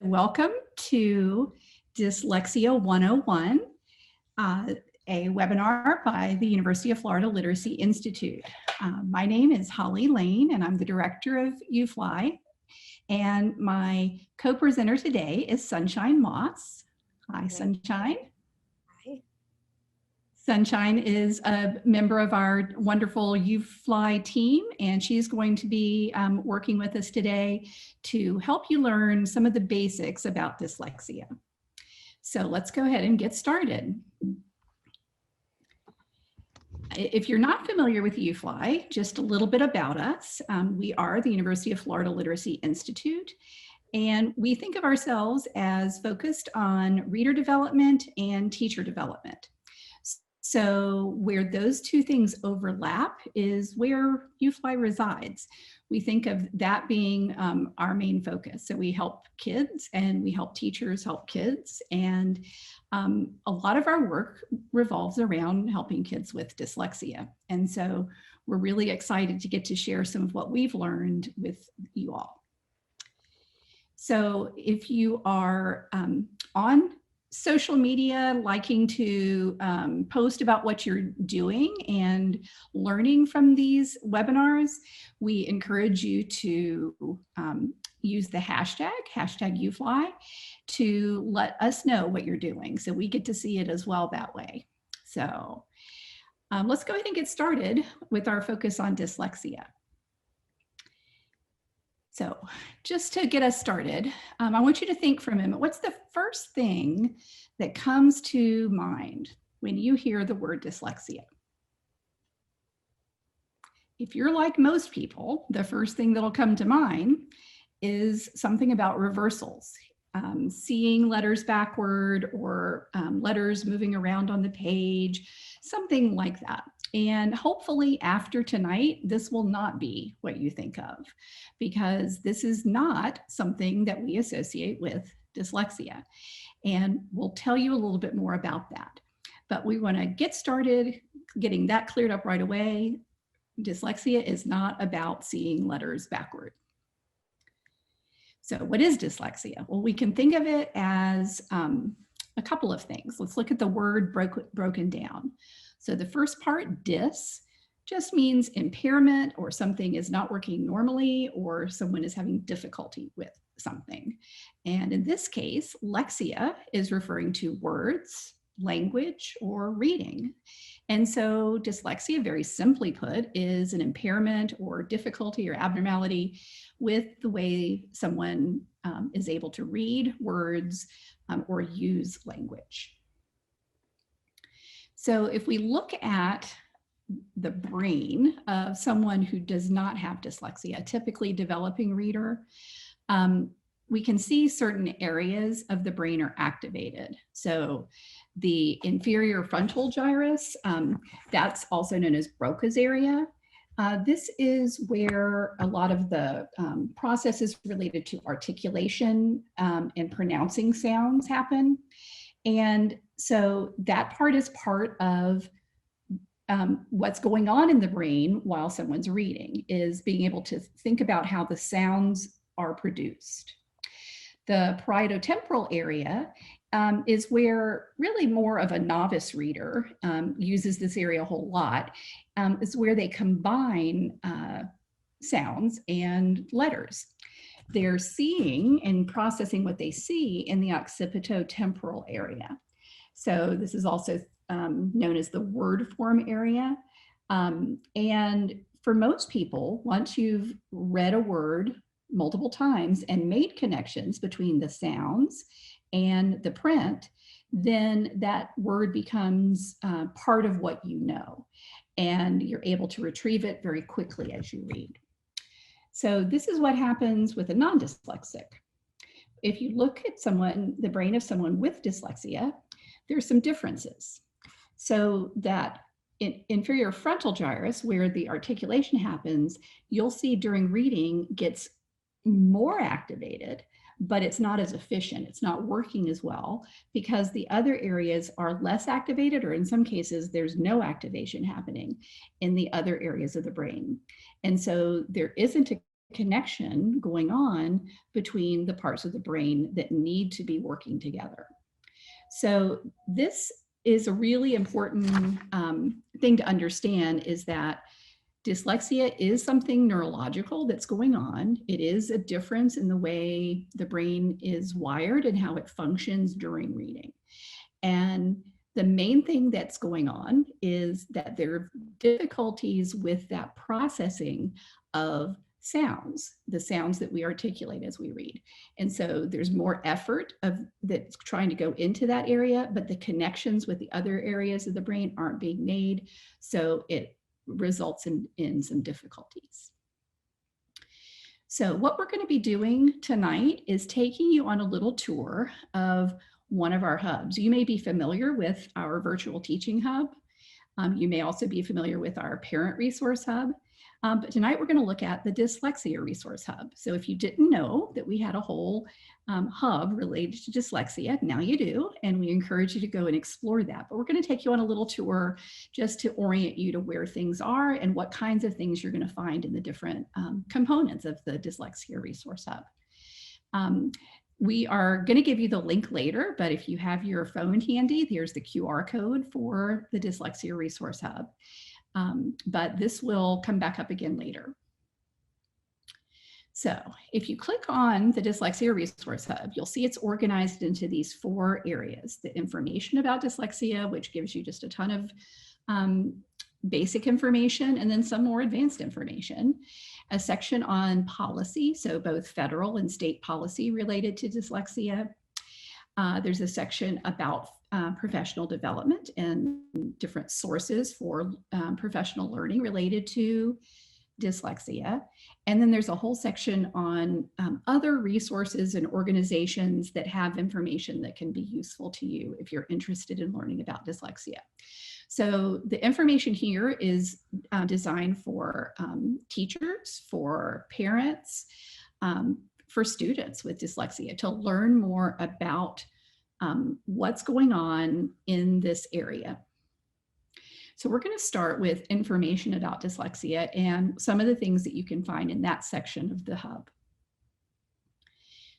welcome to Dyslexia 101, a webinar by the University of Florida Literacy Institute. My name is Holly Lane, and I'm the director of UFLY. And my co-presenter today is Sunshine Moss. Hi, Sunshine. Hi. Sunshine is a member of our wonderful UFLY team, and she's going to be working with us today to help you learn some of the basics about dyslexia. So let's go ahead and get started. If you're not familiar with UFLY, just a little bit about us. We are the University of Florida Literacy Institute, and we think of ourselves as focused on reader development and teacher development. So where those two things overlap is where UFLY resides. We think of that being our main focus. So we help kids and we help teachers help kids. And a lot of our work revolves around helping kids with dyslexia. And so we're really excited to get to share some of what we've learned with you all. So if you are on social media, liking to post about what you're doing and learning from these webinars, we encourage you to use the hashtag UFLY to let us know what you're doing. So we get to see it as well that way. So let's go ahead and get started with our focus on dyslexia. So just to get us started, I want you to think for a minute, what's the first thing that comes to mind when you hear the word dyslexia? If you're like most people, the first thing that'll come to mind is something about reversals, seeing letters backward or letters moving around on the page, something like that. And hopefully after tonight, this will not be what you think of, because this is not something that we associate with dyslexia. And we'll tell you a little bit more about that. But we want to get started getting that cleared up right away. Dyslexia is not about seeing letters backward. So what is dyslexia? Well, we can think of it as a couple of things. Let's look at the word broken down. So the first part, dys, just means impairment, or something is not working normally, or someone is having difficulty with something. And in this case, lexia is referring to words, language, or reading. And so dyslexia, very simply put, is an impairment or difficulty or abnormality with the way someone is able to read words or use language. So if we look at the brain of someone who does not have dyslexia, a typically developing reader, we can see certain areas of the brain are activated. So the inferior frontal gyrus, that's also known as Broca's area. This is where a lot of the processes related to articulation and pronouncing sounds happen. And so that part is part of what's going on in the brain while someone's reading, is being able to think about how the sounds are produced. The parietotemporal area is where really more of a novice reader uses this area a whole lot. It's where they combine sounds and letters. They're seeing and processing what they see in the occipitotemporal area. So this is also known as the word form area. And for most people, once you've read a word multiple times and made connections between the sounds and the print, then that word becomes part of what you know, and you're able to retrieve it very quickly as you read. So this is what happens with a non-dyslexic. If you look at the brain of someone with dyslexia, there's some differences. So that inferior frontal gyrus, where the articulation happens, you'll see during reading gets more activated, but it's not as efficient. It's not working as well because the other areas are less activated, or in some cases, there's no activation happening in the other areas of the brain. And so there isn't a connection going on between the parts of the brain that need to be working together. So this is a really important thing to understand, is that dyslexia is something neurological that's going on. It is a difference in the way the brain is wired and how it functions during reading. And the main thing that's going on is that there are difficulties with that processing of sounds, the sounds that we articulate as we read. And so there's more effort that's trying to go into that area, but the connections with the other areas of the brain aren't being made. So it results in some difficulties. So what we're going to be doing tonight is taking you on a little tour of one of our hubs. You may be familiar with our virtual teaching hub. You may also be familiar with our parent resource hub. But tonight we're going to look at the Dyslexia Resource Hub. So if you didn't know that we had a whole hub related to dyslexia, now you do, and we encourage you to go and explore that. But we're going to take you on a little tour just to orient you to where things are and what kinds of things you're going to find in the different components of the Dyslexia Resource Hub. We are going to give you the link later, but if you have your phone handy, there's the QR code for the Dyslexia Resource Hub. But this will come back up again later. So if you click on the Dyslexia Resource Hub, you'll see it's organized into these 4 areas: the information about dyslexia, which gives you just a ton of basic information, and then some more advanced information. A section on policy, so both federal and state policy related to dyslexia. There's a section about professional development and different sources for professional learning related to dyslexia. And then there's a whole section on other resources and organizations that have information that can be useful to you if you're interested in learning about dyslexia. So the information here is designed for teachers, for parents, for students with dyslexia to learn more about what's going on in this area. So we're going to start with information about dyslexia and some of the things that you can find in that section of the hub.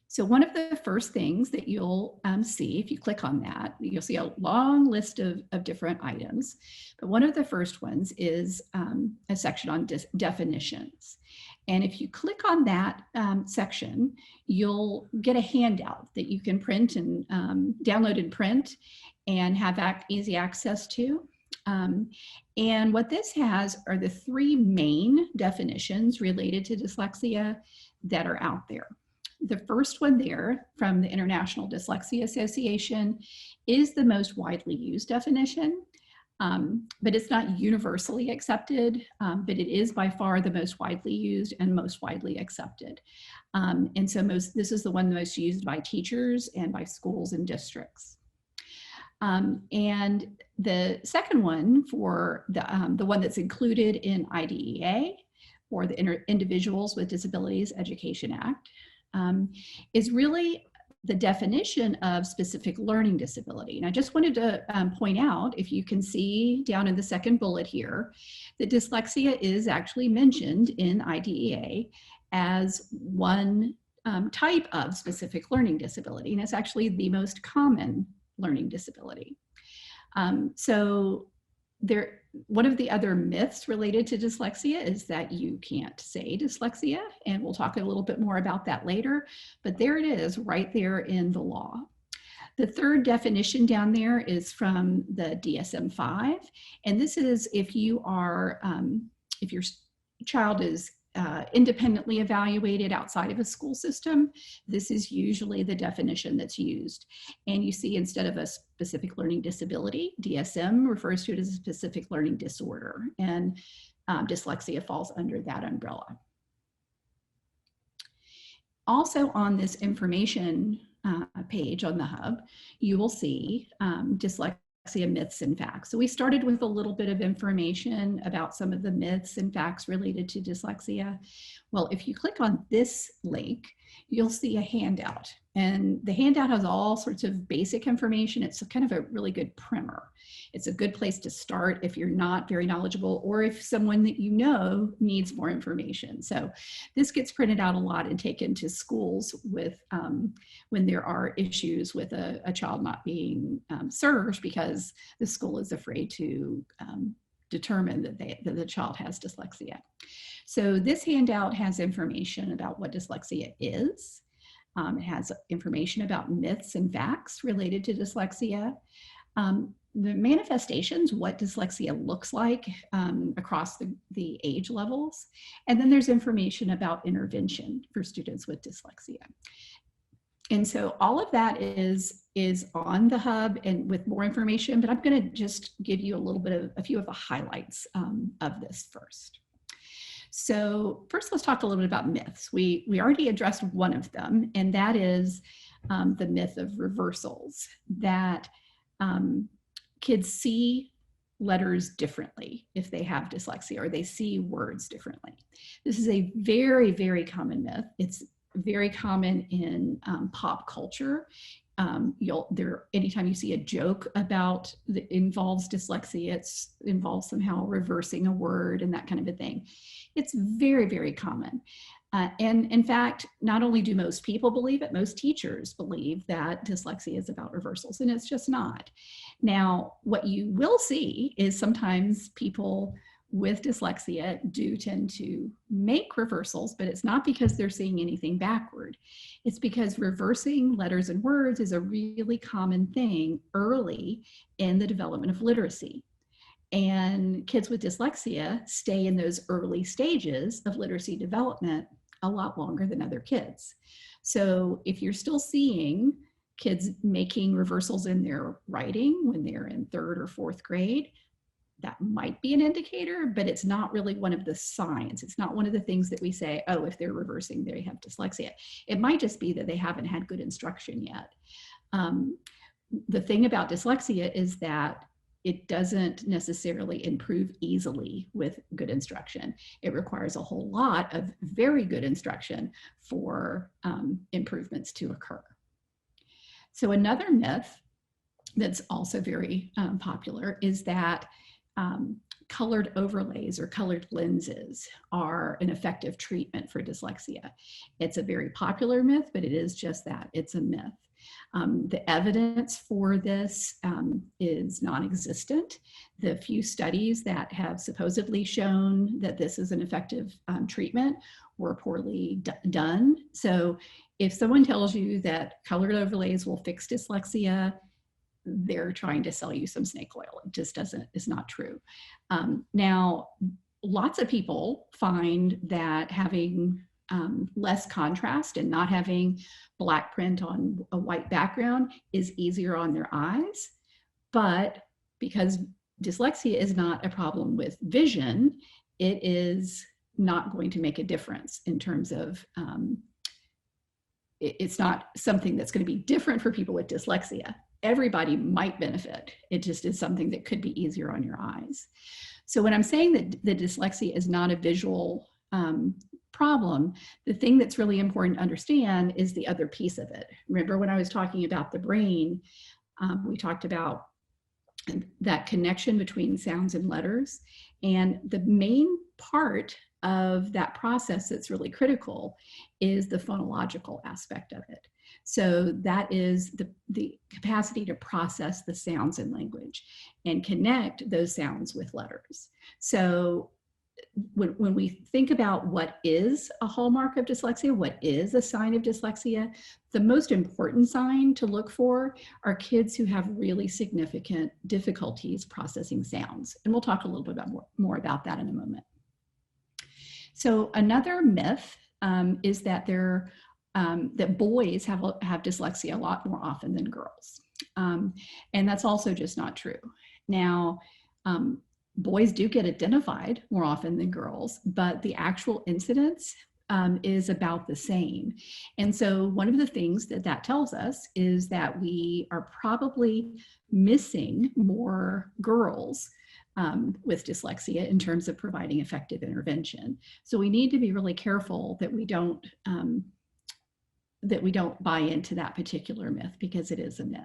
So one of the first things that you'll see, if you click on that, you'll see a long list of different items. But one of the first ones is a section on definitions. And if you click on that section, you'll get a handout that you can print and download and print and have easy access to. And what this has are the 3 main definitions related to dyslexia that are out there. The first one there from the International Dyslexia Association is the most widely used definition, but it's not universally accepted, but it is by far the most widely used and most widely accepted. And so this is the one most used by teachers and by schools and districts. And the second one, for the one that's included in IDEA, or the Individuals with Disabilities Education Act, is really the definition of specific learning disability. And I just wanted to point out, if you can see down in the second bullet here, that dyslexia is actually mentioned in IDEA as one type of specific learning disability, and it's actually the most common learning disability. One of the other myths related to dyslexia is that you can't say dyslexia, and we'll talk a little bit more about that later, but there it is right there in the law. The third definition down there is from the DSM-5, and this is if your child is independently evaluated outside of a school system, this is usually the definition that's used. And you see, instead of a specific learning disability, DSM refers to it as a specific learning disorder, and dyslexia falls under that umbrella. Also on this information page on the hub, you will see dyslexia myths and facts. So we started with a little bit of information about some of the myths and facts related to dyslexia. Well, if you click on this link, you'll see a handout. And the handout has all sorts of basic information. It's kind of a really good primer. It's a good place to start if you're not very knowledgeable or if someone that you know needs more information. So this gets printed out a lot and taken to schools with when there are issues with a child not being served because the school is afraid to determine that the child has dyslexia. So this handout has information about what dyslexia is. It has information about myths and facts related to dyslexia. The manifestations, what dyslexia looks like across the age levels. And then there's information about intervention for students with dyslexia. And so all of that is on the hub and with more information, but I'm going to just give you a few of the highlights of this first. So first, let's talk a little bit about myths. We already addressed one of them, and that is the myth of reversals, that kids see letters differently if they have dyslexia, or they see words differently. This is a very, very common myth. It's very common in pop culture. Anytime you see a joke about that involves dyslexia, it involves somehow reversing a word and that kind of a thing. It's very, very common. And in fact, not only do most people believe it, most teachers believe that dyslexia is about reversals, and it's just not. Now, what you will see is sometimes people with dyslexia do tend to make reversals, but it's not because they're seeing anything backward. It's because reversing letters and words is a really common thing early in the development of literacy. And kids with dyslexia stay in those early stages of literacy development a lot longer than other kids. So if you're still seeing kids making reversals in their writing when they're in 3rd or 4th grade, that might be an indicator, but it's not really one of the signs. It's not one of the things that we say, oh, if they're reversing, they have dyslexia. It might just be that they haven't had good instruction yet. The thing about dyslexia is that it doesn't necessarily improve easily with good instruction. It requires a whole lot of very good instruction for improvements to occur. So another myth that's also very popular is that colored overlays or colored lenses are an effective treatment for dyslexia. It's a very popular myth, but it is just that, it's a myth. The evidence for this is non-existent. The few studies that have supposedly shown that this is an effective treatment were poorly done. So if someone tells you that colored overlays will fix dyslexia, they're trying to sell you some snake oil. It just it's not true. Now, lots of people find that having less contrast and not having black print on a white background is easier on their eyes. But because dyslexia is not a problem with vision, it is not going to make a difference in terms of, it's not something that's going to be different for people with dyslexia. Everybody might benefit. It just is something that could be easier on your eyes. So when I'm saying that the dyslexia is not a visual problem, the thing that's really important to understand is the other piece of it. Remember when I was talking about the brain, we talked about that connection between sounds and letters. And the main part of that process that's really critical is the phonological aspect of it. So that is the capacity to process the sounds in language and connect those sounds with letters. So when we think about what is a hallmark of dyslexia, what is a sign of dyslexia, the most important sign to look for are kids who have really significant difficulties processing sounds. And we'll talk a little bit more about that in a moment. So another myth is that that boys have dyslexia a lot more often than girls. And that's also just not true. Now, boys do get identified more often than girls, but the actual incidence is about the same. And so one of the things that tells us is that we are probably missing more girls with dyslexia in terms of providing effective intervention. So we need to be really careful that we don't that we don't buy into that particular myth, because it is a myth.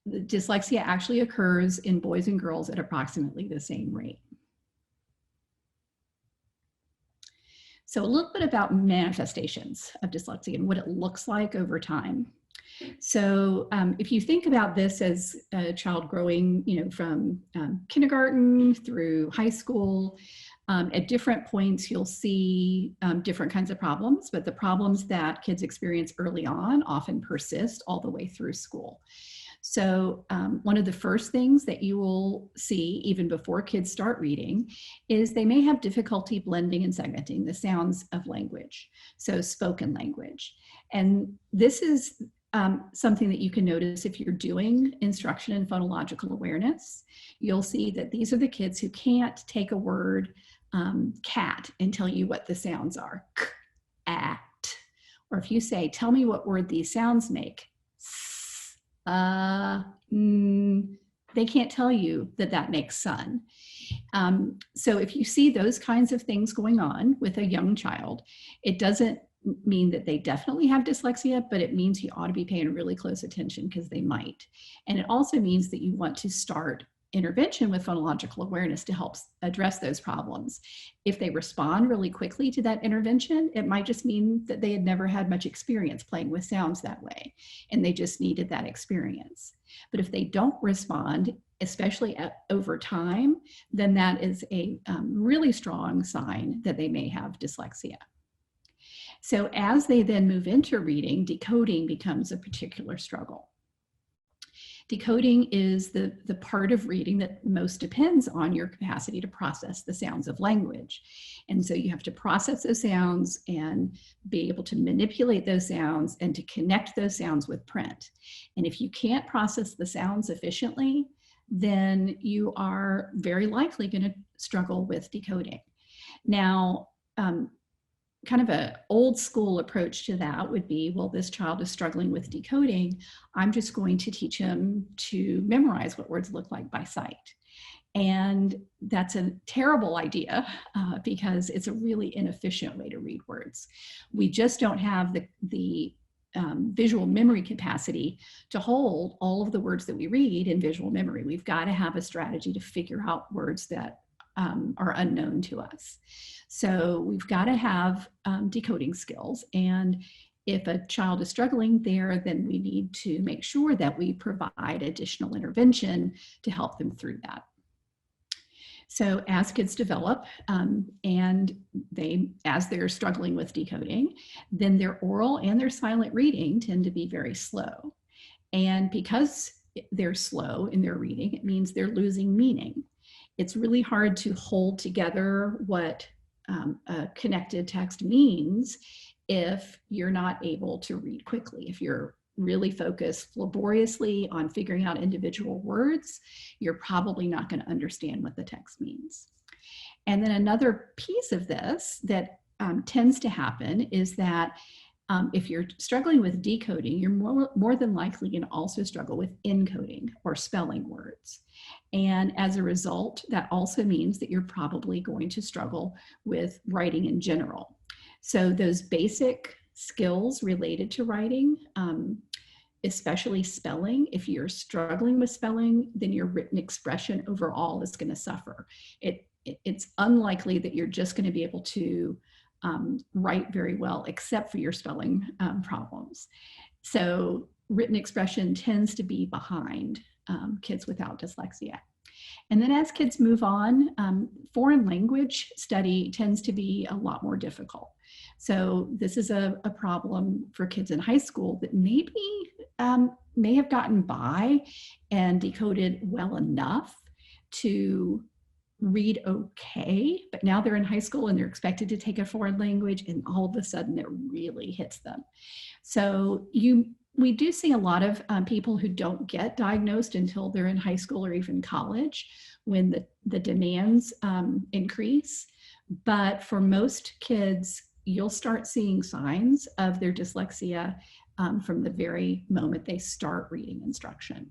Dyslexia actually occurs in boys and girls at approximately the same rate. So a little bit about manifestations of dyslexia and what it looks like over time. So if you think about this as a child growing, from kindergarten through high school, at different points, you'll see different kinds of problems, but the problems that kids experience early on often persist all the way through school. So one of the first things that you will see even before kids start reading is they may have difficulty blending and segmenting the sounds of language, so spoken language. And this is something that you can notice if you're doing instruction in phonological awareness. You'll see that these are the kids who can't take a word, cat, and tell you what the sounds are. K, at. Or if you say, tell me what word these sounds make. They can't tell you that makes sun. So if you see those kinds of things going on with a young child, it doesn't mean that they definitely have dyslexia, but it means you ought to be paying really close attention, because they might. And it also means that you want to start intervention with phonological awareness to help address those problems. If they respond really quickly to that intervention, it might just mean that they had never had much experience playing with sounds that way, and they just needed that experience. But if they don't respond, especially over time, then that is a really strong sign that they may have dyslexia. So as they then move into reading, decoding becomes a particular struggle. Decoding is the part of reading that most depends on your capacity to process the sounds of language. And so you have to process those sounds and be able to manipulate those sounds and to connect those sounds with print. And if you can't process the sounds efficiently, then you are very likely going to struggle with decoding. Now, kind of an old school approach to that would be, well, this child is struggling with decoding. I'm just going to teach him to memorize what words look like by sight. And that's a terrible idea because it's a really inefficient way to read words. We just don't have the visual memory capacity to hold all of the words that we read in visual memory. We've got to have a strategy to figure out words that are unknown to us. So we've got to have decoding skills. And if a child is struggling there, then we need to make sure that we provide additional intervention to help them through that. So as kids develop and as they're struggling with decoding, then their oral and their silent reading tend to be very slow. And because they're slow in their reading, it means they're losing meaning. It's really hard to hold together what a connected text means if you're not able to read quickly. If you're really focused laboriously on figuring out individual words, you're probably not going to understand what the text means. And then another piece of this that tends to happen is that if you're struggling with decoding, you're more than likely going to also struggle with encoding or spelling words. And as a result, that also means that you're probably going to struggle with writing in general. So those basic skills related to writing, especially spelling, if you're struggling with spelling, then your written expression overall is going to suffer. It's unlikely that you're just going to be able to write very well, except for your spelling problems. So written expression tends to be behind kids without dyslexia. And then as kids move on, foreign language study tends to be a lot more difficult. So this is a problem for kids in high school that maybe may have gotten by and decoded well enough to read okay, but now they're in high school and they're expected to take a foreign language, and all of a sudden it really hits them. So we do see a lot of people who don't get diagnosed until they're in high school or even college when the demands increase. But for most kids, you'll start seeing signs of their dyslexia from the very moment they start reading instruction.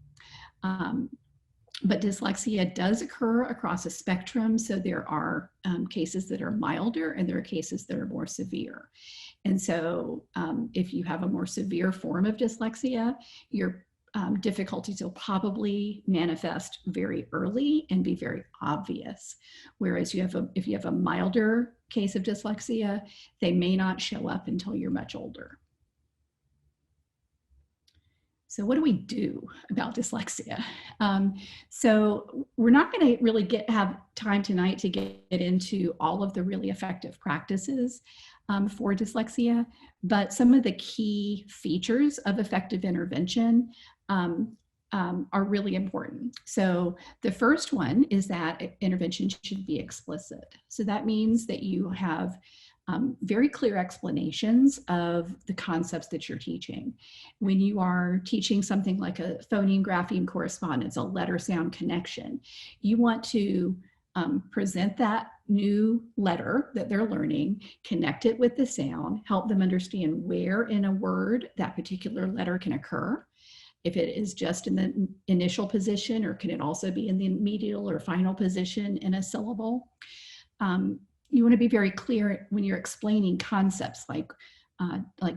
But dyslexia does occur across a spectrum. So there are cases that are milder and there are cases that are more severe. And so if you have a more severe form of dyslexia, your difficulties will probably manifest very early and be very obvious. Whereas if you have a milder case of dyslexia, they may not show up until you're much older. So what do we do about dyslexia? So we're not going to really have time tonight to get into all of the really effective practices for dyslexia, but some of the key features of effective intervention are really important. So the first one is that intervention should be explicit. So that means that you have very clear explanations of the concepts that you're teaching. When you are teaching something like a phoneme grapheme correspondence, a letter sound connection, you want to present that new letter that they're learning, connect it with the sound, help them understand where in a word that particular letter can occur. If it is just in the initial position, or can it also be in the medial or final position in a syllable? You want to be very clear when you're explaining concepts like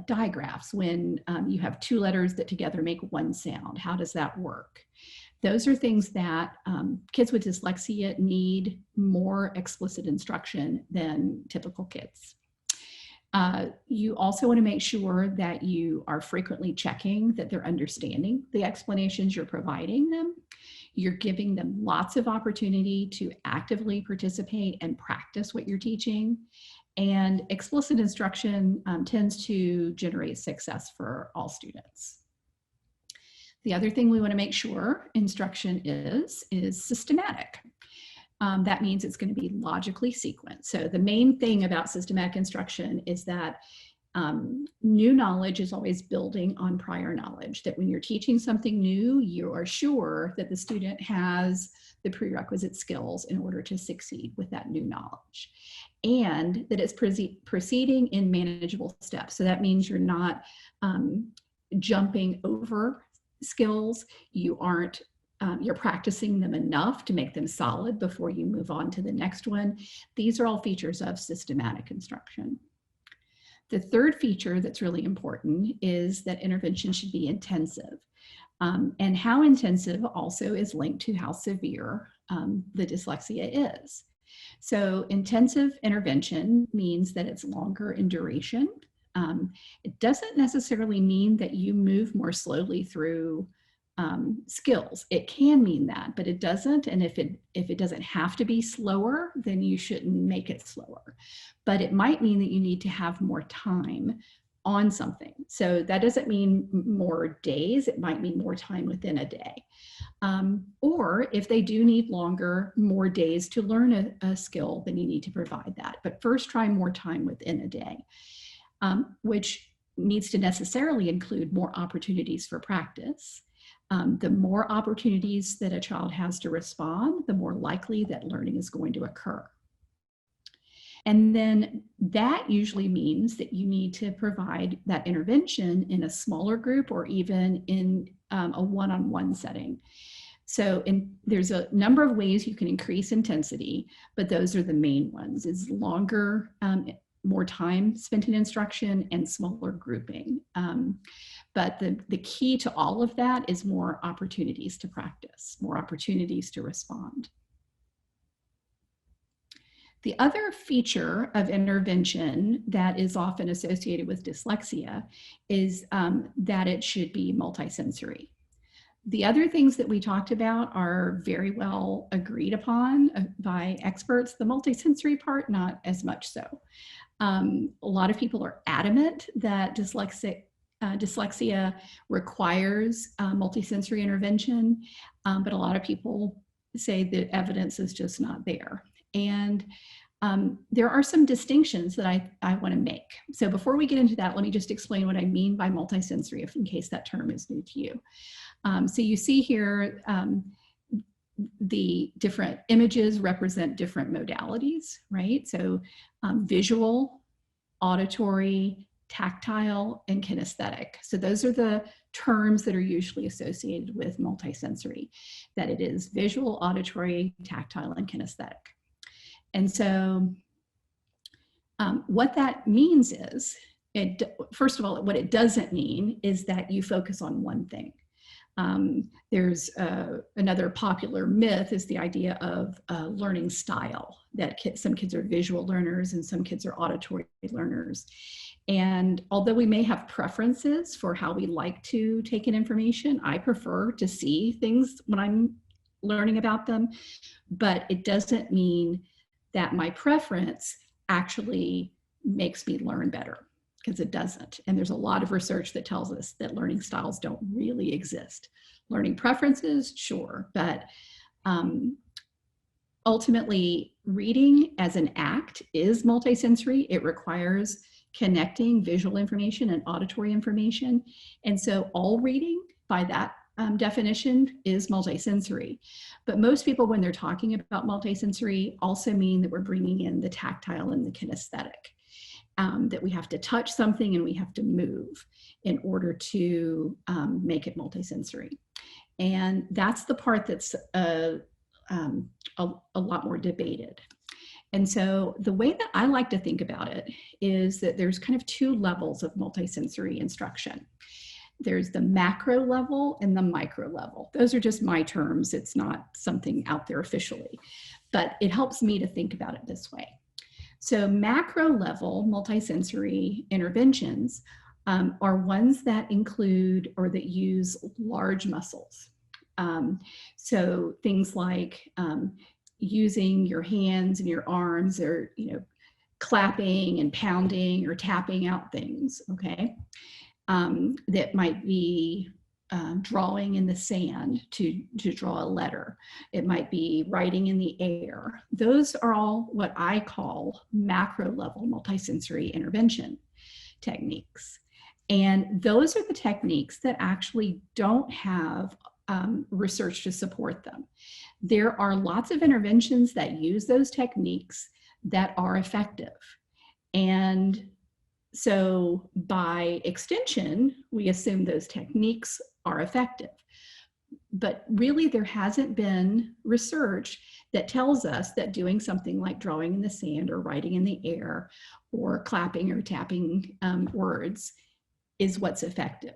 digraphs, when you have two letters that together make one sound. How does that work? Those are things that kids with dyslexia need more explicit instruction than typical kids. You also want to make sure that you are frequently checking that they're understanding the explanations you're providing them. You're giving them lots of opportunity to actively participate and practice what you're teaching. And explicit instruction tends to generate success for all students. The other thing we want to make sure instruction is systematic. That means it's going to be logically sequenced. So the main thing about systematic instruction is that new knowledge is always building on prior knowledge, that when you're teaching something new, you are sure that the student has the prerequisite skills in order to succeed with that new knowledge, and that it's proceeding in manageable steps. So that means you're not jumping over skills. You're practicing them enough to make them solid before you move on to the next one. These are all features of systematic instruction. The third feature that's really important is that intervention should be intensive. And how intensive also is linked to how severe the dyslexia is. So intensive intervention means that it's longer in duration. It doesn't necessarily mean that you move more slowly through skills. It can mean that, but it doesn't. And if it doesn't have to be slower, then you shouldn't make it slower. But it might mean that you need to have more time on something. So that doesn't mean more days. It might mean more time within a day. Or if they do need more days to learn a skill, then you need to provide that. But first, try more time within a day, which needs to necessarily include more opportunities for practice. The more opportunities that a child has to respond, the more likely that learning is going to occur. And then that usually means that you need to provide that intervention in a smaller group or even in a one-on-one setting. So there's a number of ways you can increase intensity, but those are the main ones, is longer, more time spent in instruction, and smaller grouping. But the key to all of that is more opportunities to practice, more opportunities to respond. The other feature of intervention that is often associated with dyslexia is that it should be multisensory. The other things that we talked about are very well agreed upon by experts. The multisensory part, not as much so. A lot of people are adamant that dyslexia requires multisensory intervention, but a lot of people say the evidence is just not there. And there are some distinctions that I want to make. So before we get into that, let me just explain what I mean by multisensory, in case that term is new to you. So you see here, the different images represent different modalities, right? So visual, auditory, tactile, and kinesthetic. So those are the terms that are usually associated with multisensory, that it is visual, auditory, tactile, and kinesthetic. And so what that means is first of all, what it doesn't mean is that you focus on one thing. There's another popular myth is the idea of learning style, that some kids are visual learners and some kids are auditory learners. And although we may have preferences for how we like to take in information, I prefer to see things when I'm learning about them, but it doesn't mean that my preference actually makes me learn better, because it doesn't. And there's a lot of research that tells us that learning styles don't really exist. Learning preferences, sure, but ultimately reading as an act is multisensory. It requires connecting visual information and auditory information. And so all reading by that definition is multisensory. But most people, when they're talking about multisensory, also mean that we're bringing in the tactile and the kinesthetic, that we have to touch something and we have to move in order to make it multisensory. And that's the part that's a lot more debated. And so the way that I like to think about it is that there's kind of two levels of multisensory instruction. There's the macro level and the micro level. Those are just my terms. It's not something out there officially, but it helps me to think about it this way. So macro level multisensory interventions are ones that include or that use large muscles. So things like using your hands and your arms, or clapping and pounding or tapping out things, okay? That might be drawing in the sand to draw a letter. It might be writing in the air. Those are all what I call macro level multisensory intervention techniques. And those are the techniques that actually don't have research to support them. There are lots of interventions that use those techniques that are effective. And so by extension, we assume those techniques are effective. But really, there hasn't been research that tells us that doing something like drawing in the sand or writing in the air or clapping or tapping words is what's effective.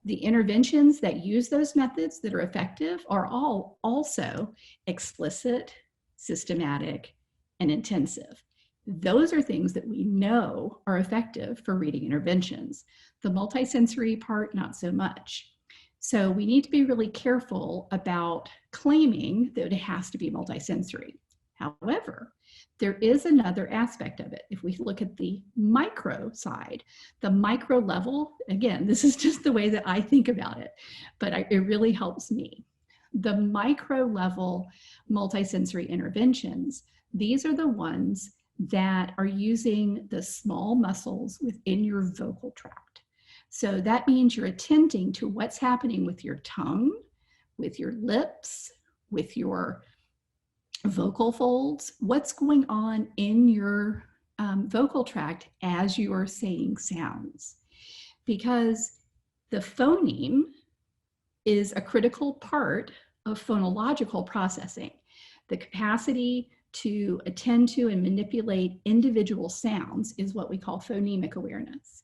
The interventions that use those methods that are effective are all also explicit, systematic, and intensive. Those are things that we know are effective for reading interventions. The multisensory part, not so much. So we need to be really careful about claiming that it has to be multisensory. However, there is another aspect of it. If we look at the micro side, the micro level, again, this is just the way that I think about it, but it really helps me. The micro level multisensory interventions, these are the ones that are using the small muscles within your vocal tract. So that means you're attending to what's happening with your tongue, with your lips, with your vocal folds, what's going on in your vocal tract as you are saying sounds. Because the phoneme is a critical part of phonological processing. The capacity to attend to and manipulate individual sounds is what we call phonemic awareness.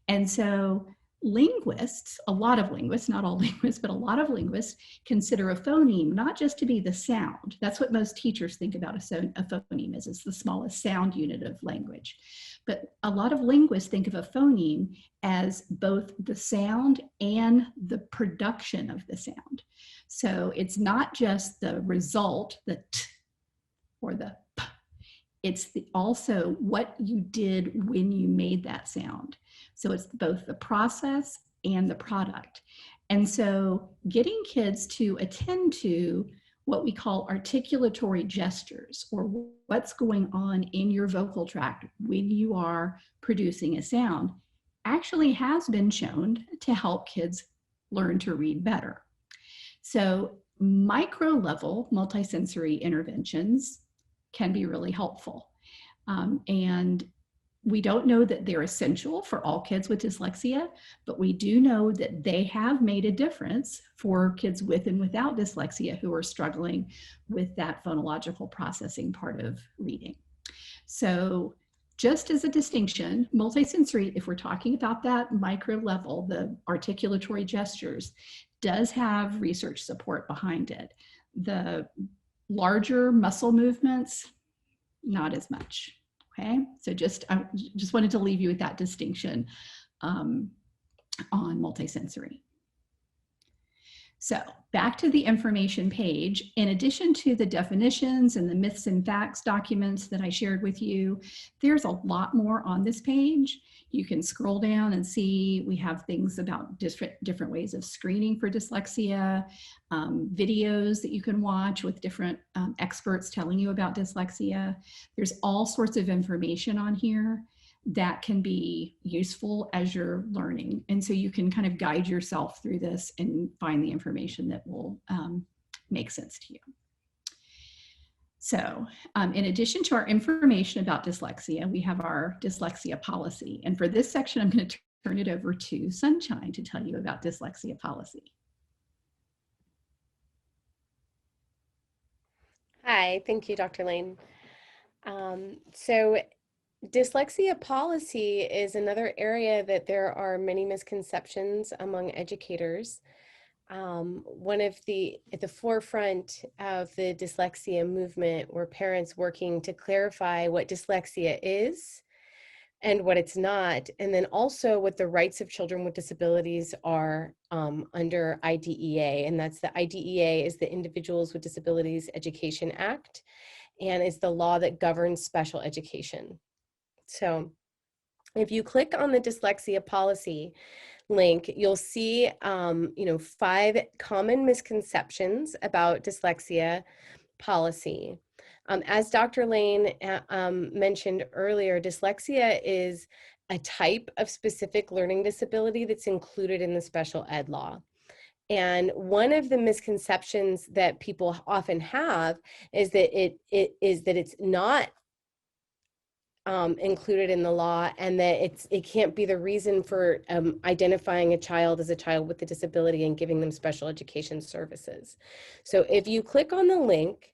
And so linguists, a lot of linguists, not all linguists, but a lot of linguists consider a phoneme not just to be the sound. That's what most teachers think about a phoneme is. It's the smallest sound unit of language. But a lot of linguists think of a phoneme as both the sound and the production of the sound. So it's not just the result, the t or the p. It's also what you did when you made that sound. So it's both the process and the product. And so getting kids to attend to what we call articulatory gestures, or what's going on in your vocal tract when you are producing a sound, actually has been shown to help kids learn to read better. So micro level multisensory interventions can be really helpful. And we don't know that they're essential for all kids with dyslexia, but we do know that they have made a difference for kids with and without dyslexia who are struggling with that phonological processing part of reading. So just as a distinction, multisensory, if we're talking about that micro level, the articulatory gestures, does have research support behind it. The larger muscle movements, not as much. Okay, so I just wanted to leave you with that distinction on multisensory. So back to the information page, in addition to the definitions and the myths and facts documents that I shared with you, there's a lot more on this page. You can scroll down and see we have things about different ways of screening for dyslexia, videos that you can watch with different experts telling you about dyslexia. There's all sorts of information on here that can be useful as you're learning. And so you can kind of guide yourself through this and find the information that will make sense to you. So in addition to our information about dyslexia, we have our dyslexia policy. And for this section, I'm going to turn it over to Sunshine to tell you about dyslexia policy. Hi, thank you, Dr. Lane. So dyslexia policy is another area that there are many misconceptions among educators. One of at the forefront of the dyslexia movement were parents working to clarify what dyslexia is and what it's not, and then also what the rights of children with disabilities are under IDEA, and that's the IDEA is the Individuals with Disabilities Education Act, and it's the law that governs special education. So if you click on the dyslexia policy link, you'll see 5 common misconceptions about dyslexia policy. As Dr. Lane mentioned earlier, dyslexia is a type of specific learning disability that's included in the special ed law. And one of the misconceptions that people often have is that it's not included in the law, and that it can't be the reason for identifying a child as a child with a disability and giving them special education services. So if you click on the link,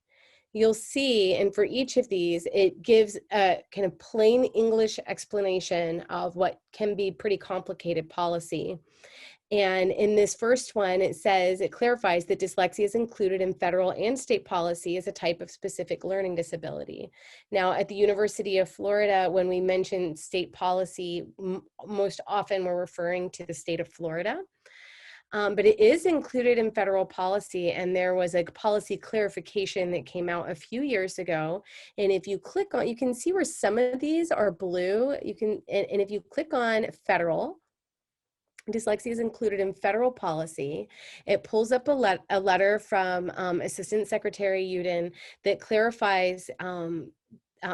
you'll see, and for each of these, it gives a kind of plain English explanation of what can be pretty complicated policy. And in this first one, it clarifies that dyslexia is included in federal and state policy as a type of specific learning disability. Now, at the University of Florida, when we mention state policy, most often we're referring to the state of Florida. But it is included in federal policy, and there was a policy clarification that came out a few years ago. And if you click on, you can see where some of these are blue. And if you click on federal, dyslexia is included in federal policy. It pulls up a letter from Assistant Secretary Uden that clarifies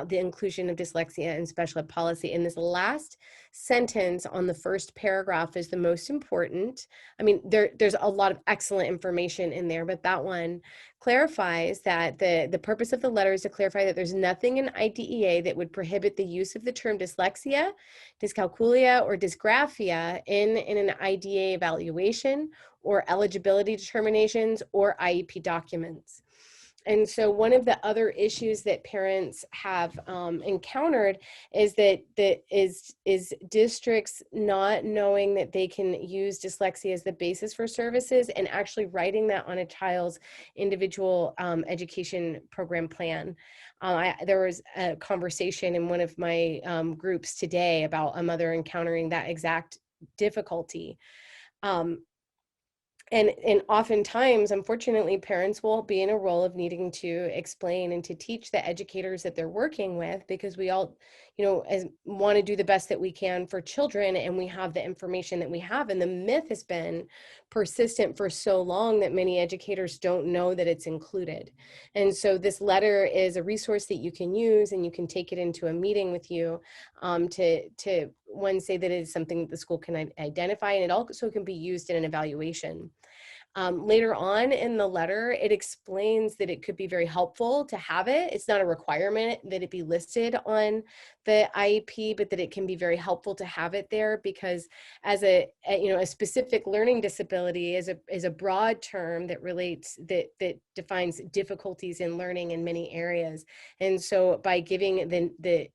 the inclusion of dyslexia in special ed policy. And this last sentence on the first paragraph is the most important. I mean, there's a lot of excellent information in there, but that one clarifies that the purpose of the letter is to clarify that there's nothing in IDEA that would prohibit the use of the term dyslexia, dyscalculia, or dysgraphia in an IDEA evaluation or eligibility determinations or IEP documents. And so one of the other issues that parents have encountered is is districts not knowing that they can use dyslexia as the basis for services and actually writing that on a child's individual education program plan. There was a conversation in one of my groups today about a mother encountering that exact difficulty. And oftentimes, unfortunately, parents will be in a role of needing to explain and to teach the educators that they're working with, because we all, want to do the best that we can for children, and we have the information that we have. And the myth has been persistent for so long that many educators don't know that it's included. And so this letter is a resource that you can use, and you can take it into a meeting with you to say that it is something that the school can identify, and it also can be used in an evaluation. Later on in the letter, it explains that it could be very helpful to have it. It's not a requirement that it be listed on the IEP, but that it can be very helpful to have it there, because as a specific learning disability is a broad term that relates, that defines difficulties in learning in many areas. And so by giving the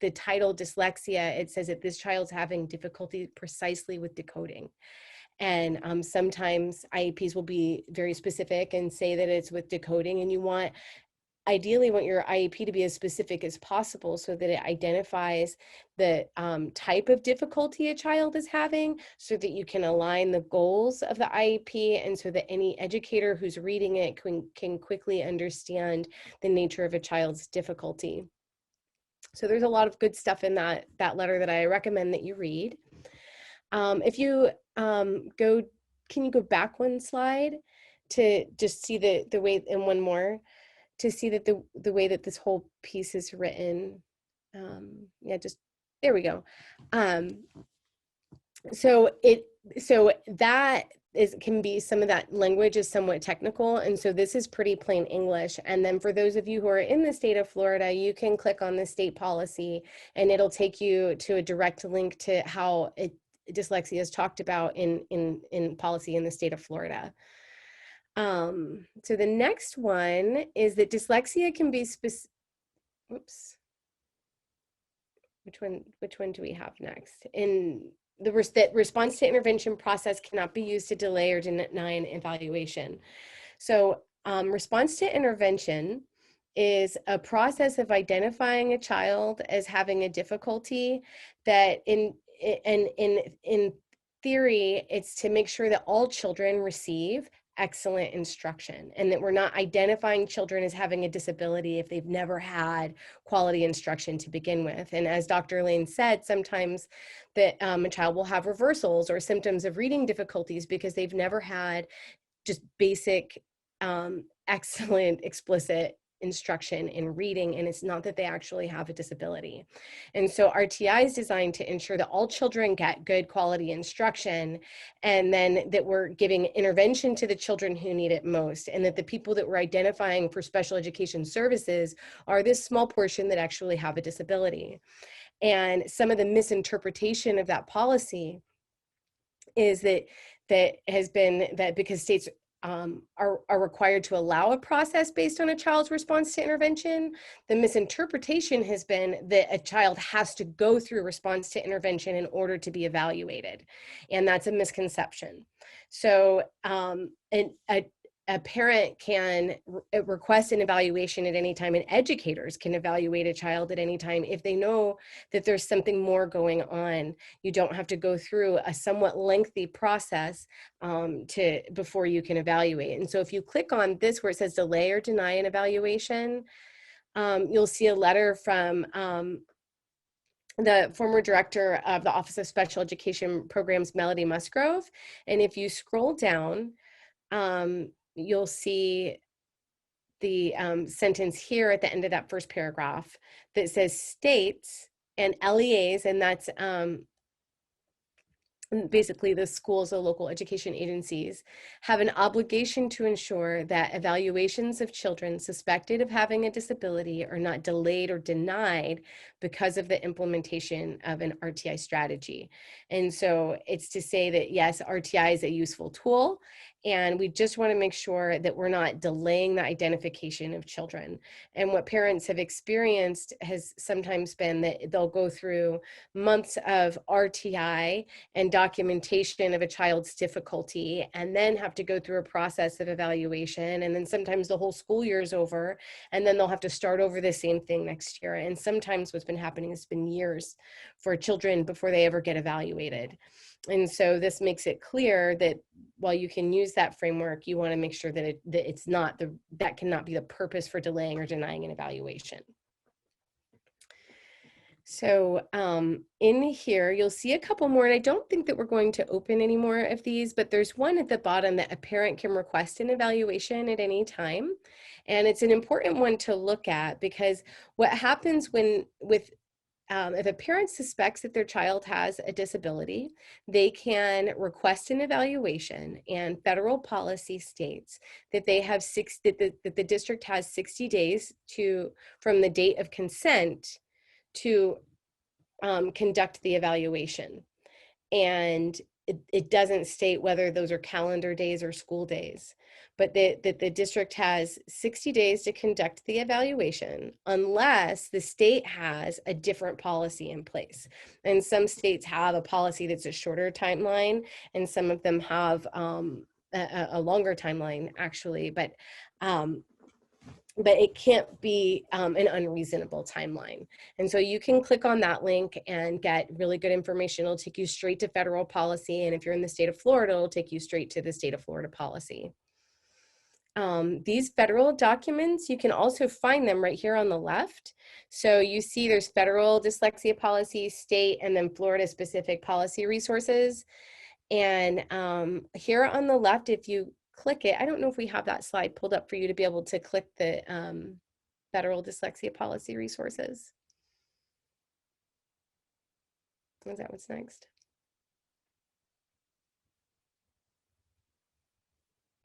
the title dyslexia, it says that this child's having difficulty precisely with decoding. And sometimes IEPs will be very specific and say that it's with decoding, and you ideally want your IEP to be as specific as possible so that it identifies the type of difficulty a child is having, so that you can align the goals of the IEP, and so that any educator who's reading it can quickly understand the nature of a child's difficulty. So there's a lot of good stuff in that letter that I recommend that you read. If you can you go back one slide to just see the way, and one more, to see that the way that this whole piece is written. Yeah, just there we go. So that can be, some of that language is somewhat technical, and so this is pretty plain English. And then for those of you who are in the state of Florida, you can click on the state policy, and it'll take you to a direct link to how dyslexia is talked about in policy in the state of Florida. So the next one is that dyslexia can be oops. Which one do we have next? In the response to intervention process cannot be used to delay or deny an evaluation. So response to intervention is a process of identifying a child as having a difficulty that in theory, it's to make sure that all children receive excellent instruction, and that we're not identifying children as having a disability if they've never had quality instruction to begin with. And as Dr. Lane said, sometimes that a child will have reversals or symptoms of reading difficulties because they've never had just basic, excellent, explicit instruction in reading, and it's not that they actually have a disability. And so RTI is designed to ensure that all children get good quality instruction, and then that we're giving intervention to the children who need it most, and that the people that we're identifying for special education services are this small portion that actually have a disability. And some of the misinterpretation of that policy is that has been that because states are required to allow a process based on a child's response to intervention, the misinterpretation has been that a child has to go through response to intervention in order to be evaluated. And that's a misconception. So a parent can request an evaluation at any time, and educators can evaluate a child at any time if they know that there's something more going on. You don't have to go through a somewhat lengthy process before you can evaluate. And so if you click on this where it says delay or deny an evaluation, you'll see a letter from the former director of the Office of Special Education Programs, Melody Musgrove. And if you scroll down, you'll see the sentence here at the end of that first paragraph that says states and LEAs, and that's basically the schools or local education agencies, have an obligation to ensure that evaluations of children suspected of having a disability are not delayed or denied because of the implementation of an RTI strategy. And so it's to say that yes, RTI is a useful tool, and we just want to make sure that we're not delaying the identification of children. And what parents have experienced has sometimes been that they'll go through months of RTI and documentation of a child's difficulty, and then have to go through a process of evaluation, and then sometimes the whole school year is over, and then they'll have to start over the same thing next year. And sometimes what's been happening has been years for children before they ever get evaluated. And so this makes it clear that while you can use that framework, you want to make sure that it's not that cannot be the purpose for delaying or denying an evaluation. So in here, you'll see a couple more, and I don't think that we're going to open any more of these, but there's one at the bottom that a parent can request an evaluation at any time. And it's an important one to look at, because what happens if a parent suspects that their child has a disability, they can request an evaluation, and federal policy states that they have that the district has 60 days from the date of consent to conduct the evaluation. And it doesn't state whether those are calendar days or school days, but the district has 60 days to conduct the evaluation unless the state has a different policy in place. And some states have a policy that's a shorter timeline, and some of them have a longer timeline, actually, but it can't be an unreasonable timeline. And so you can click on that link and get really good information. It'll take you straight to federal policy. And if you're in the state of Florida, it'll take you straight to the state of Florida policy. These federal documents, you can also find them right here on the left. So you see there's federal dyslexia policy, state, and then Florida specific policy resources. And here on the left, if you click it, I don't know if we have that slide pulled up for you to be able to click the federal dyslexia policy resources. Is that what's next?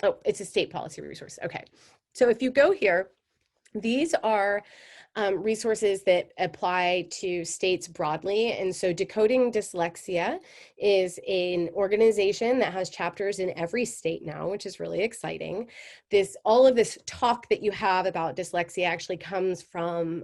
Oh, it's a state policy resource. Okay. So if you go here, these are resources that apply to states broadly. And so Decoding Dyslexia is an organization that has chapters in every state now, which is really exciting. All of this talk that you have about dyslexia actually comes from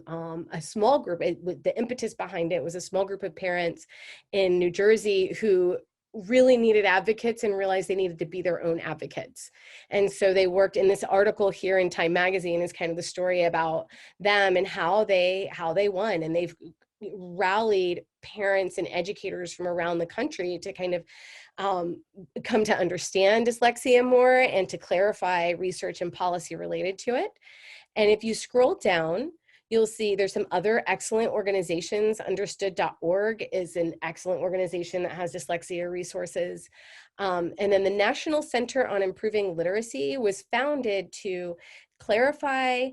a small group. The impetus behind it was a small group of parents in New Jersey who really needed advocates and realized they needed to be their own advocates. And so they worked in this article here in Time Magazine is kind of the story about them and how they won. And they've rallied parents and educators from around the country to kind of come to understand dyslexia more and to clarify research and policy related to it. And if you scroll down, you'll see there's some other excellent organizations. Understood.org is an excellent organization that has dyslexia resources. And then the National Center on Improving Literacy was founded to clarify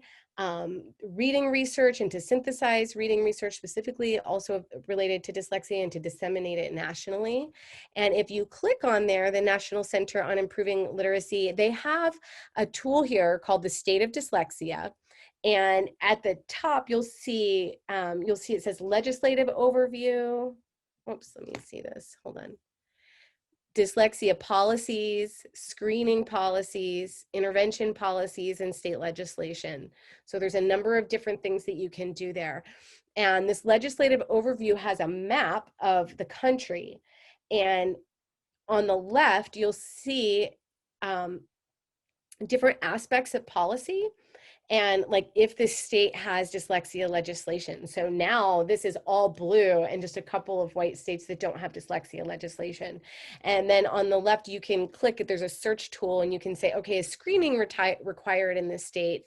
reading research and to synthesize reading research specifically also related to dyslexia and to disseminate it nationally. And if you click on there, the National Center on Improving Literacy, they have a tool here called the State of Dyslexia. And at the top, you'll see it says legislative overview. Oops, let me see this. Hold on. Dyslexia policies, screening policies, intervention policies, and state legislation. So there's a number of different things that you can do there. And this legislative overview has a map of the country. And on the left, you'll see different aspects of policy. And like if the state has dyslexia legislation. So now this is all blue and just a couple of white states that don't have dyslexia legislation. And then on the left, you can click, there's a search tool and you can say, okay, is screening required in this state?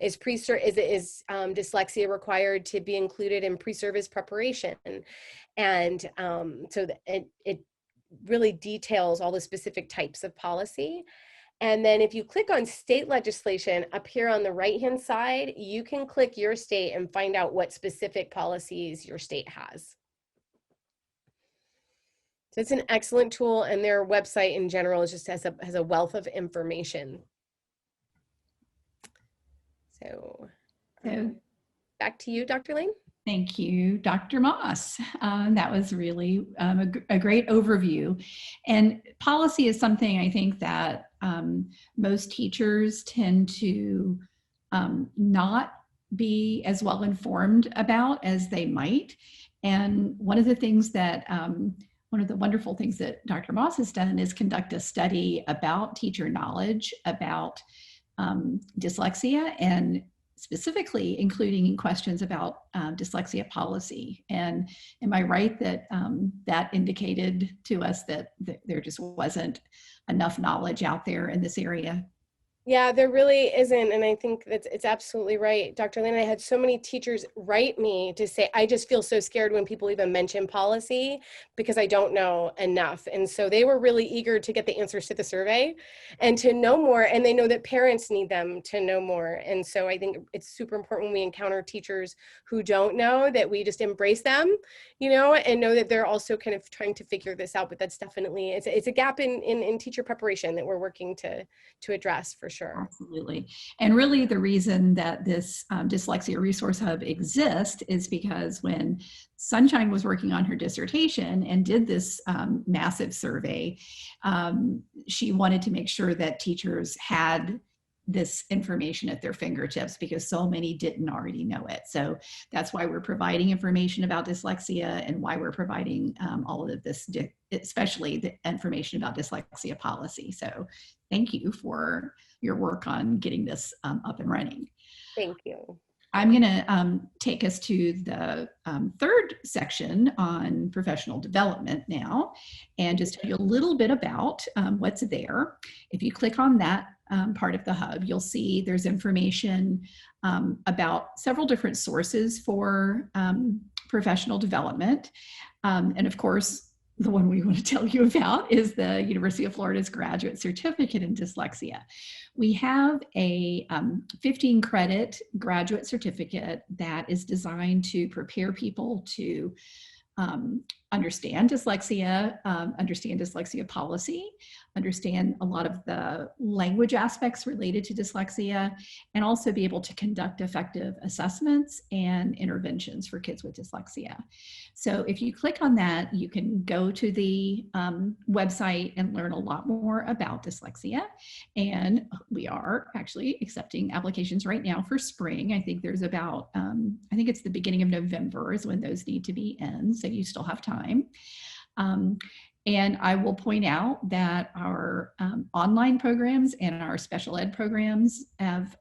Is dyslexia required to be included in pre-service preparation? And so it really details all the specific types of policy. And then if you click on state legislation up here on the right-hand side, you can click your state and find out what specific policies your state has. So it's an excellent tool, and their website in general is just has a wealth of information. So back to you, Dr. Lane. Thank you, Dr. Moss. That was really a great overview. And policy is something I think that most teachers tend to not be as well informed about as they might. And one of the things that, one of the wonderful things that Dr. Moss has done is conduct a study about teacher knowledge about dyslexia, and specifically including questions about dyslexia policy. And am I right that that indicated to us that there just wasn't enough knowledge out there in this area? Yeah, there really isn't. And I think it's absolutely right. Dr. Lane, I had so many teachers write me to say, I just feel so scared when people even mention policy because I don't know enough. And so they were really eager to get the answers to the survey and to know more. And they know that parents need them to know more. And so I think it's super important when we encounter teachers who don't know that we just embrace them, you know, and know that they're also kind of trying to figure this out. But that's definitely, it's a gap in teacher preparation that we're working to address for sure. sure. Absolutely. And really the reason that this Dyslexia Resource Hub exists is because when Sunshine was working on her dissertation and did this massive survey, she wanted to make sure that teachers had this information at their fingertips because so many didn't already know it. So that's why we're providing information about dyslexia and why we're providing all of this, especially the information about dyslexia policy. So thank you for your work on getting this up and running. Thank you. I'm going to take us to the third section on professional development now, and just tell you a little bit about what's there. If you click on that part of the hub, you'll see there's information about several different sources for professional development. And of course, the one we want to tell you about is the University of Florida's Graduate Certificate in Dyslexia. We have a 15 credit graduate certificate that is designed to prepare people to understand dyslexia, understand dyslexia policy, understand a lot of the language aspects related to dyslexia, and also be able to conduct effective assessments and interventions for kids with dyslexia. So if you click on that, you can go to the website and learn a lot more about dyslexia. And we are actually accepting applications right now for spring. I think there's about, I think it's the beginning of November is when those need to be in, so you still have time. And I will point out that our online programs and our special ed programs have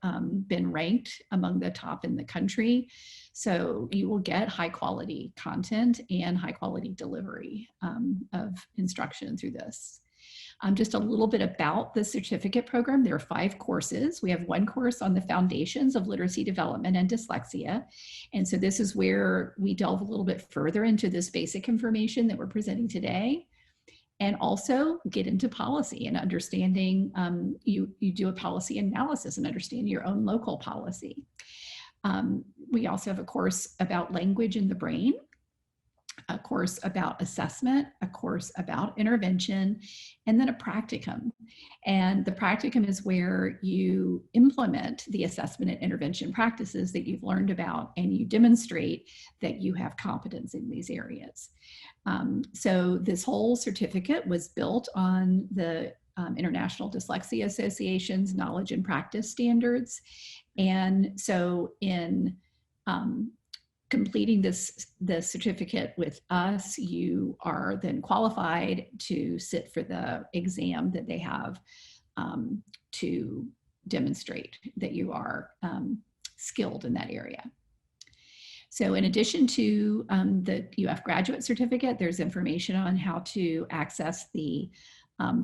been ranked among the top in the country. So you will get high quality content and high quality delivery of instruction through this. Just a little bit about the certificate program. There are 5 courses. We have 1 course on the foundations of literacy development and dyslexia. And so this is where we delve a little bit further into this basic information that we're presenting today, and also get into policy and understanding, you do a policy analysis and understand your own local policy. We also have a course about language in the brain, a course about assessment, a course about intervention, and then a practicum. And the practicum is where you implement the assessment and intervention practices that you've learned about, and you demonstrate that you have competence in these areas. So this whole certificate was built on the International Dyslexia Association's knowledge and practice standards. And so in completing this certificate with us, you are then qualified to sit for the exam that they have to demonstrate that you are skilled in that area. So in addition to the UF graduate certificate, there's information on how to access the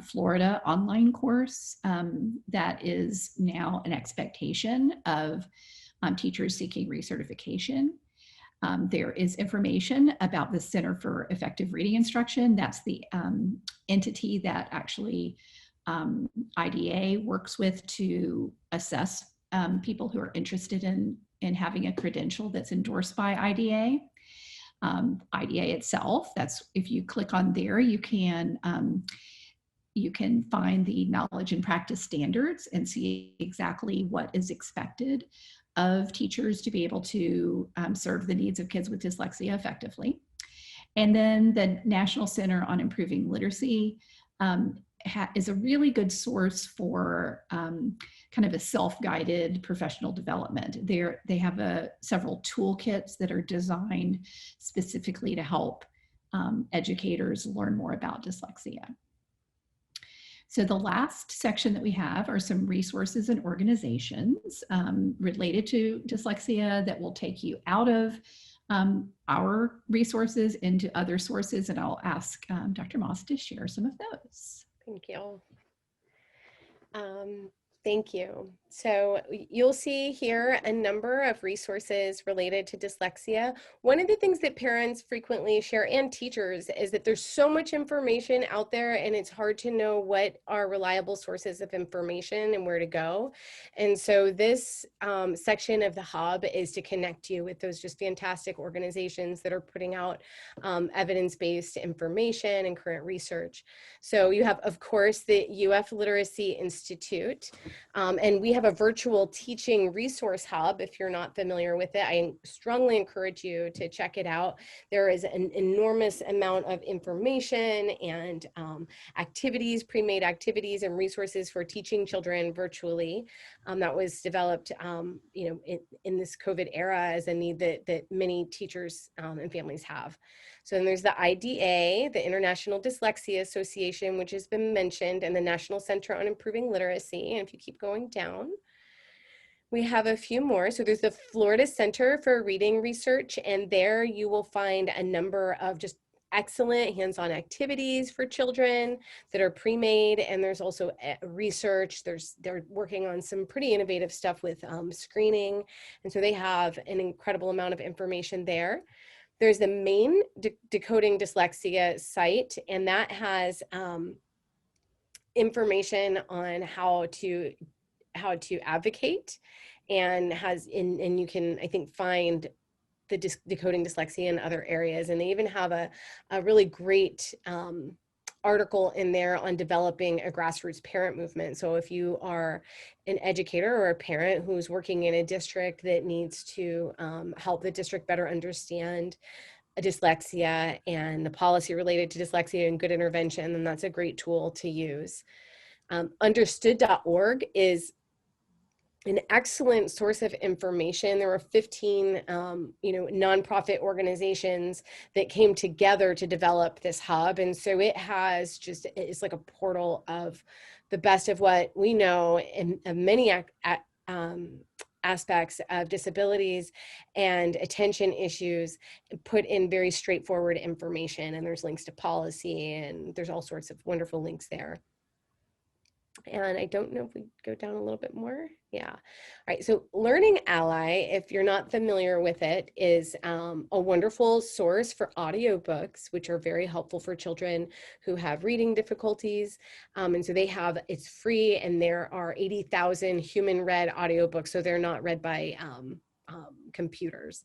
Florida online course that is now an expectation of teachers seeking recertification. There is information about the Center for Effective Reading Instruction. That's the entity that actually IDA works with to assess people who are interested in having a credential that's endorsed by IDA. IDA itself, that's, if you click on there, you can find the knowledge and practice standards and see exactly what is expected of teachers to be able to serve the needs of kids with dyslexia effectively. And then the National Center on Improving Literacy is a really good source for kind of a self-guided professional development. They have several toolkits that are designed specifically to help educators learn more about dyslexia. So the last section that we have are some resources and organizations related to dyslexia that will take you out of our resources into other sources, and I'll ask Dr. Moss to share some of those. Thank you. Thank you. So you'll see here a number of resources related to dyslexia. One of the things that parents frequently share, and teachers, is that there's so much information out there and it's hard to know what are reliable sources of information and where to go. And so this section of the hub is to connect you with those just fantastic organizations that are putting out evidence-based information and current research. So you have, of course, the UF Literacy Institute, and we have a virtual teaching resource hub. If you're not familiar with it, I strongly encourage you to check it out. There is an enormous amount of information and activities, pre-made activities and resources for teaching children virtually. That was developed in this COVID era as a need that many teachers and families have. So then there's the IDA, the International Dyslexia Association, which has been mentioned, and the National Center on Improving Literacy. And if you keep going down, we have a few more. So there's the Florida Center for Reading Research, and there you will find a number of just excellent hands-on activities for children that are pre-made, and there's also research. They're working on some pretty innovative stuff with screening, and so they have an incredible amount of information there. There's the main Decoding Dyslexia site, and that has information on how to advocate, and and you can, I think, find the Decoding Dyslexia in other areas. And they even have a really great article in there on developing a grassroots parent movement. So if you are an educator or a parent who's working in a district that needs to help the district better understand dyslexia and the policy related to dyslexia and good intervention, then that's a great tool to use. Understood.org is an excellent source of information. There were 15 nonprofit organizations that came together to develop this hub. And so it has it's like a portal of the best of what we know in many aspects of disabilities and attention issues, put in very straightforward information. And there's links to policy, and there's all sorts of wonderful links there. And I don't know if we go down a little bit more. Yeah. All right. So Learning Ally, if you're not familiar with it, is a wonderful source for audiobooks, which are very helpful for children who have reading difficulties. And so it's free, and there are 80,000 human-read audiobooks, so they're not read by computers.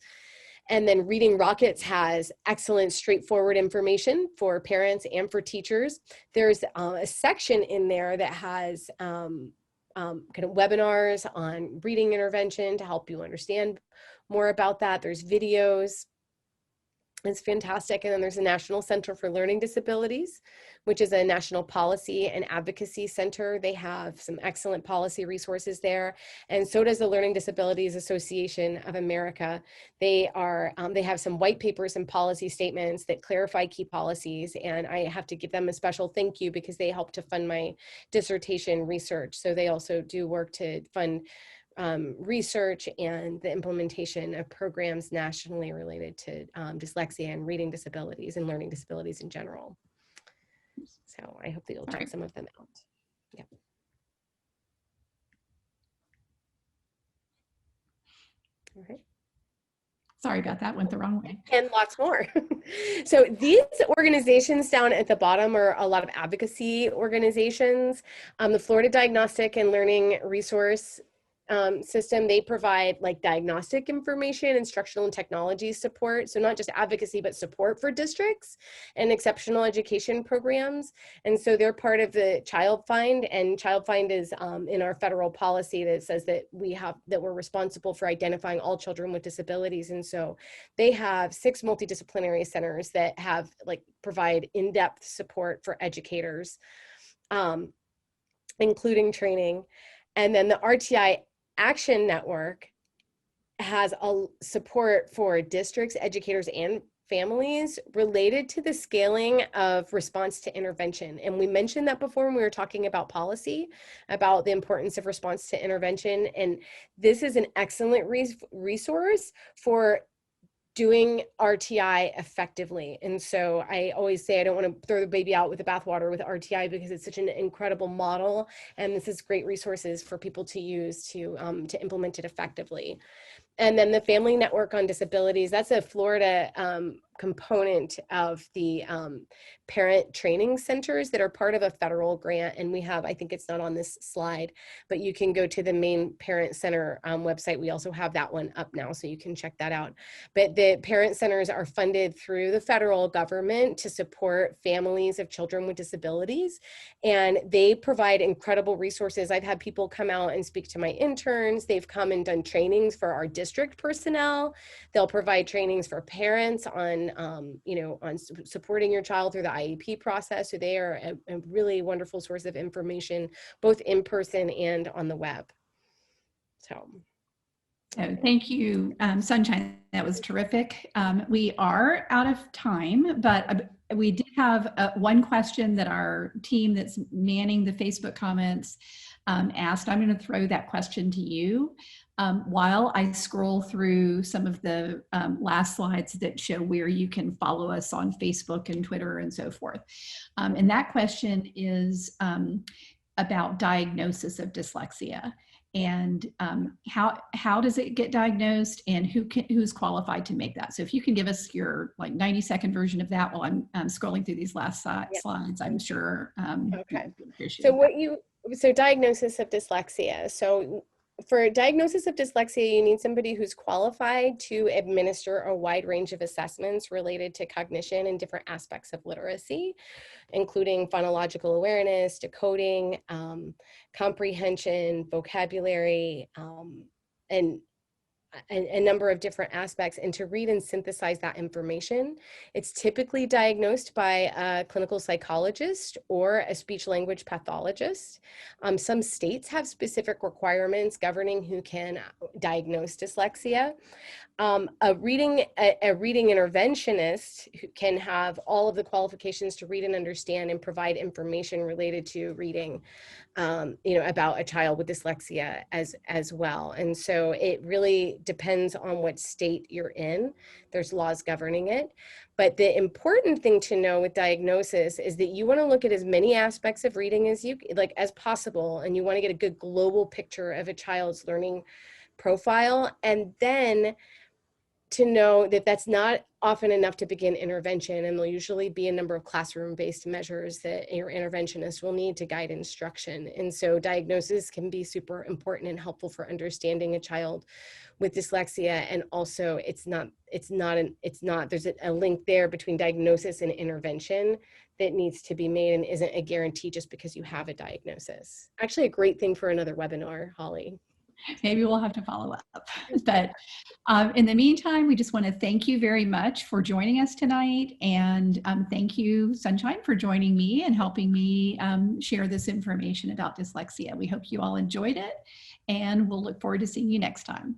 And then Reading Rockets has excellent, straightforward information for parents and for teachers. There's a section in there that has kind of webinars on reading intervention to help you understand more about that. There's videos. It's fantastic. And then there's the National Center for Learning Disabilities, which is a national policy and advocacy center. They have some excellent policy resources there. And so does the Learning Disabilities Association of America. They have some white papers and policy statements that clarify key policies. And I have to give them a special thank you because they helped to fund my dissertation research. So they also do work to fund research and the implementation of programs nationally related to dyslexia and reading disabilities and learning disabilities in general. So I hope that you'll check some of them out. Yeah. All right. Sorry about that, went the wrong way. And lots more. So these organizations down at the bottom are a lot of advocacy organizations. The Florida Diagnostic and Learning Resource system, they provide like diagnostic information, instructional and technology support. So not just advocacy, but support for districts and exceptional education programs. And so they're part of the Child Find, and Child Find is in our federal policy that says that we're responsible for identifying all children with disabilities. And so they have 6 multidisciplinary centers that provide in-depth support for educators, including training. And then the RTI Action Network has a support for districts, educators, and families related to the scaling of response to intervention. And we mentioned that before when we were talking about policy, about the importance of response to intervention. And this is an excellent resource for doing RTI effectively. And so I always say I don't want to throw the baby out with the bathwater with RTI because it's such an incredible model, and this is great resources for people to use to implement it effectively. And then the Family Network on Disabilities, that's a Florida component of the parent training centers that are part of a federal grant. And we have, I think it's not on this slide, but you can go to the main parent center website. We also have that one up now, so you can check that out. But the parent centers are funded through the federal government to support families of children with disabilities. And they provide incredible resources. I've had people come out and speak to my interns. They've come and done trainings for our district personnel. They'll provide trainings for parents on, on supporting your child through the IEP process. So they are a really wonderful source of information, both in person and on the web. So. Thank you, Sunshine. That was terrific. We are out of time, but we did have one question that our team that's manning the Facebook comments asked. I'm going to throw that question to you while I scroll through some of the last slides that show where you can follow us on Facebook and Twitter and so forth. And that question is about diagnosis of dyslexia. And how does it get diagnosed, and who's qualified to make that? So if you can give us your 90-second version of that while I'm scrolling through these last slides, I'm sure. Okay. So diagnosis of dyslexia. So for diagnosis of dyslexia, you need somebody who's qualified to administer a wide range of assessments related to cognition and different aspects of literacy, including phonological awareness, decoding, comprehension, vocabulary, and a number of different aspects, and to read and synthesize that information. It's typically diagnosed by a clinical psychologist or a speech language pathologist. Some states have specific requirements governing who can diagnose dyslexia. A reading interventionist who can have all of the qualifications to read and understand and provide information related to reading, about a child with dyslexia as well. And so it really depends on what state you're in. There's laws governing it. But the important thing to know with diagnosis is that you want to look at as many aspects of reading as possible, and you want to get a good global picture of a child's learning profile, and then to know that that's not often enough to begin intervention, and there'll usually be a number of classroom-based measures that your interventionist will need to guide instruction. And so diagnosis can be super important and helpful for understanding a child with dyslexia. And also there's a link there between diagnosis and intervention that needs to be made and isn't a guarantee just because you have a diagnosis. Actually, a great thing for another webinar, Holly. Maybe we'll have to follow up. But in the meantime, we just want to thank you very much for joining us tonight. And thank you, Sunshine, for joining me and helping me share this information about dyslexia. We hope you all enjoyed it, and we'll look forward to seeing you next time.